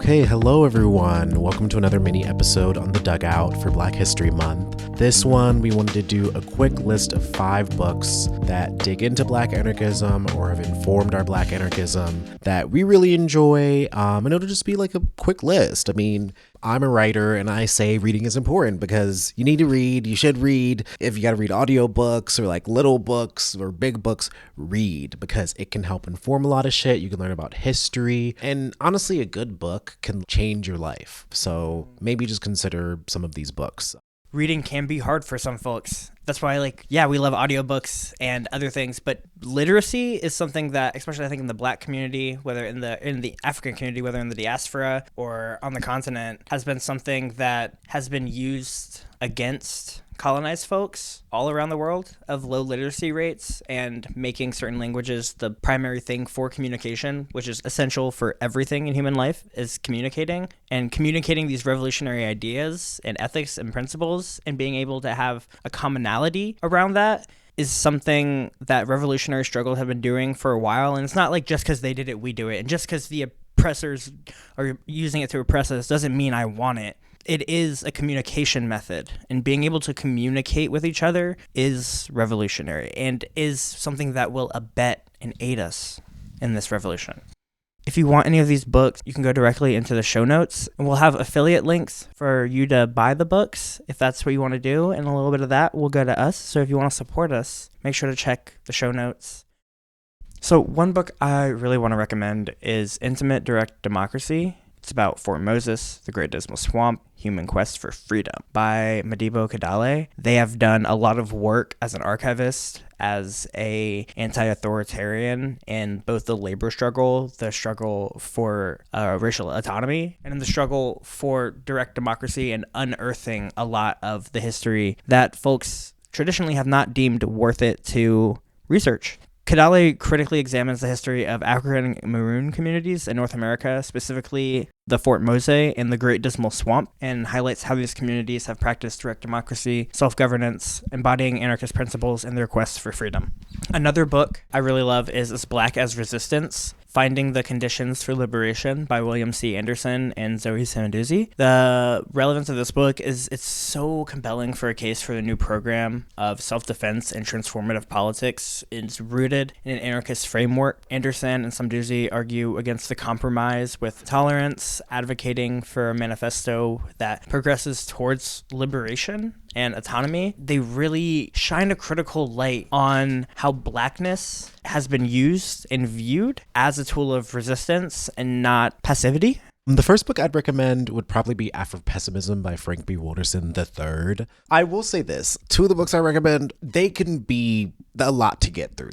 Okay, hello everyone. Welcome to another mini episode on the Dugout for Black History Month. This one, we wanted to do a quick list of 5 books that dig into Black anarchism or have informed our Black anarchism that we really enjoy, and it'll just be like a quick list. I mean, I'm a writer and I say reading is important because you need to read, you should read. If you got to read audiobooks or like little books or big books, read because it can help inform a lot of shit. You can learn about history, and honestly, a good book can change your life. So maybe just consider some of these books. Reading can be hard for some folks. That's why, we love audiobooks and other things, but literacy is something that, especially I think in the Black community, whether in the African community, whether in the diaspora or on the continent, has been something that has been used against colonized folks all around the world of low literacy rates and making certain languages the primary thing for communication, which is essential for everything in human life, is communicating these revolutionary ideas and ethics and principles, and being able to have a commonality around that is something that revolutionary struggles have been doing for a while. And it's not like just because they did it, we do it. And just because the oppressors are using it to oppress us doesn't mean I want it. It is a communication method, and being able to communicate with each other is revolutionary and is something that will abet and aid us in this revolution. If you want any of these books, you can go directly into the show notes, and we'll have affiliate links for you to buy the books if that's what you want to do, and a little bit of that will go to us. So if you want to support us, make sure to check the show notes. So one book I really want to recommend is Intimate Direct Democracy. It's about Fort Moses, the Great Dismal Swamp, Human Quest for Freedom by Modibo Kedale. They have done a lot of work as an archivist, as a anti-authoritarian in both the labor struggle, the struggle for racial autonomy, and in the struggle for direct democracy, and unearthing a lot of the history that folks traditionally have not deemed worth it to research. Kedale critically examines the history of African Maroon communities in North America, specifically the Fort Mose and the Great Dismal Swamp, and highlights how these communities have practiced direct democracy, self-governance, embodying anarchist principles in their quest for freedom. Another book I really love is As Black as Resistance, Finding the Conditions for Liberation by William C. Anderson and Zoe Samudzi. The relevance of this book is it's so compelling for a case for the new program of self-defense and transformative politics. It's rooted in an anarchist framework. Anderson and Samudzi argue against the compromise with tolerance, advocating for a manifesto that progresses towards liberation and autonomy. They really shine a critical light on how Blackness has been used and viewed as a tool of resistance and not passivity. The first book I'd recommend would probably be Afropessimism by Frank B. Wolderson III. I will say this, 2 of the books I recommend, they can be a lot to get through.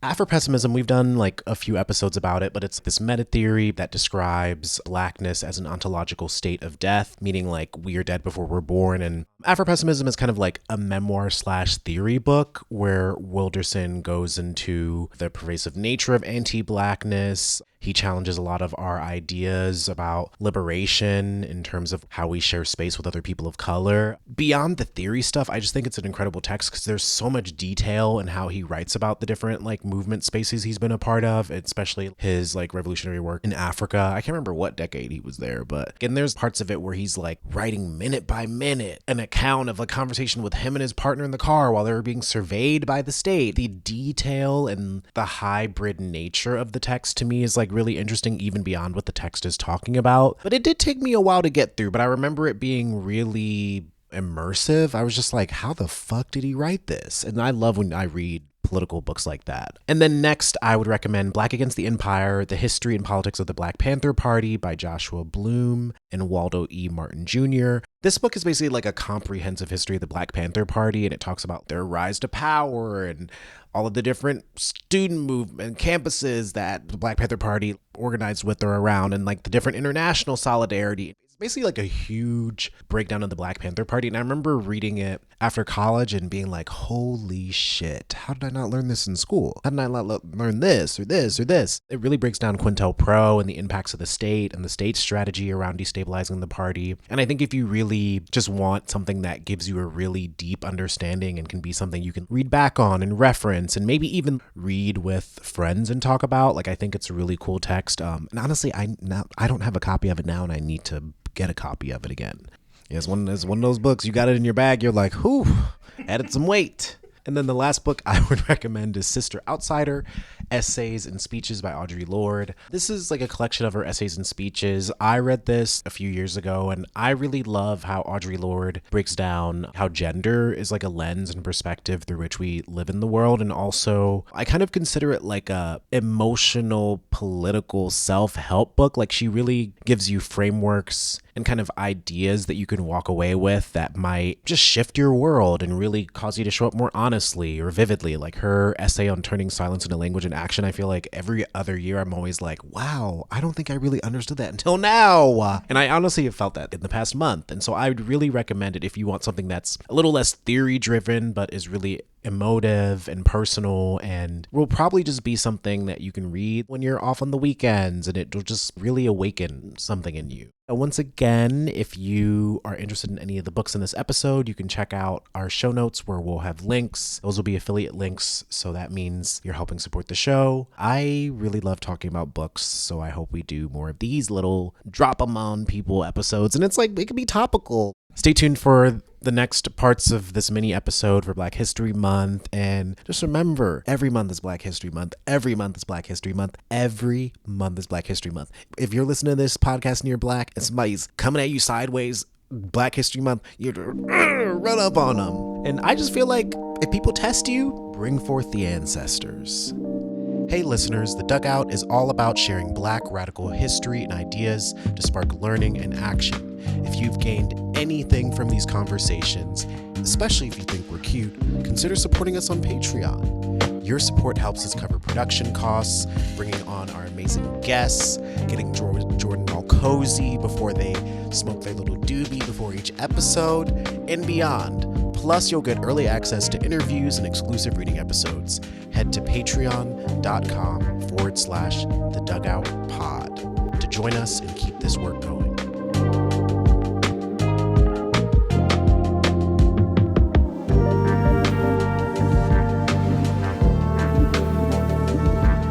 Afropessimism, we've done like a few episodes about it, but it's this meta theory that describes Blackness as an ontological state of death, meaning like we are dead before we're born. And Afropessimism is kind of like a memoir/theory book where Wilderson goes into the pervasive nature of anti-Blackness. He challenges a lot of our ideas about liberation in terms of how we share space with other people of color. Beyond the theory stuff, I just think it's an incredible text because there's so much detail in how he writes about the different like movement spaces he's been a part of, especially his like revolutionary work in Africa. I can't remember what decade he was there, but again, there's parts of it where he's like writing minute by minute an account of a conversation with him and his partner in the car while they were being surveyed by the state. The detail and the hybrid nature of the text to me is like really interesting, even beyond what the text is talking about. But it did take me a while to get through, but I remember it being really immersive. I was just like, how the fuck did he write this? And I love when I read political books like that. And then next, I would recommend Black Against the Empire, The History and Politics of the Black Panther Party by Joshua Bloom and Waldo E. Martin Jr. This book is basically like a comprehensive history of the Black Panther Party, and it talks about their rise to power and all of the different student movement campuses that the Black Panther Party organized with or around, and like the different international solidarity. It's basically like a huge breakdown of the Black Panther Party. And I remember reading it after college and being like, holy shit, how did I not learn this in school? How did I not learn this or this or this? It really breaks down COINTELPRO and the impacts of the state and the state's strategy around destabilizing the party. And I think if you really just want something that gives you a really deep understanding and can be something you can read back on and reference and maybe even read with friends and talk about, like, I think it's a really cool text. And honestly, I don't have a copy of it now, and I need to get a copy of it again. It's one of those books, you got it in your bag, you're like, whew, added some weight. And then the last book I would recommend is Sister Outsider, Essays and Speeches by Audre Lorde. This is like a collection of her essays and speeches. I read this a few years ago, and I really love how Audre Lorde breaks down how gender is like a lens and perspective through which we live in the world. And also, I kind of consider it like a emotional, political self-help book. Like, she really gives you frameworks and kind of ideas that you can walk away with that might just shift your world and really cause you to show up more honestly or vividly. Like her essay on turning silence into language and action, I feel like every other year I'm always like, wow, I don't think I really understood that until now. And I honestly have felt that in the past month. And so I would really recommend it if you want something that's a little less theory driven, but is really emotive and personal, and will probably just be something that you can read when you're off on the weekends, and it will just really awaken something in you. Once again, if you are interested in any of the books in this episode, you can check out our show notes where we'll have links. Those will be affiliate links, so that means you're helping support the show. I really love talking about books, so I hope we do more of these little drop 'em on people episodes, and it's like, it can be topical. Stay tuned for the next parts of this mini episode for Black History Month. And just remember, every month is Black History Month. Every month is Black History Month. Every month is Black History Month. If you're listening to this podcast and you're Black and somebody's coming at you sideways, Black History Month, you run up on them. And I just feel like if people test you, bring forth the ancestors. Hey listeners, The Dugout is all about sharing Black radical history and ideas to spark learning and action. If you've gained anything from these conversations, especially if you think we're cute, consider supporting us on Patreon. Your support helps us cover production costs, bringing on our amazing guests, getting Jordan all cozy before they smoke their little doobie before each episode, and beyond. Plus, you'll get early access to interviews and exclusive reading episodes. Head to patreon.com/thedugoutpod to join us and keep this work going.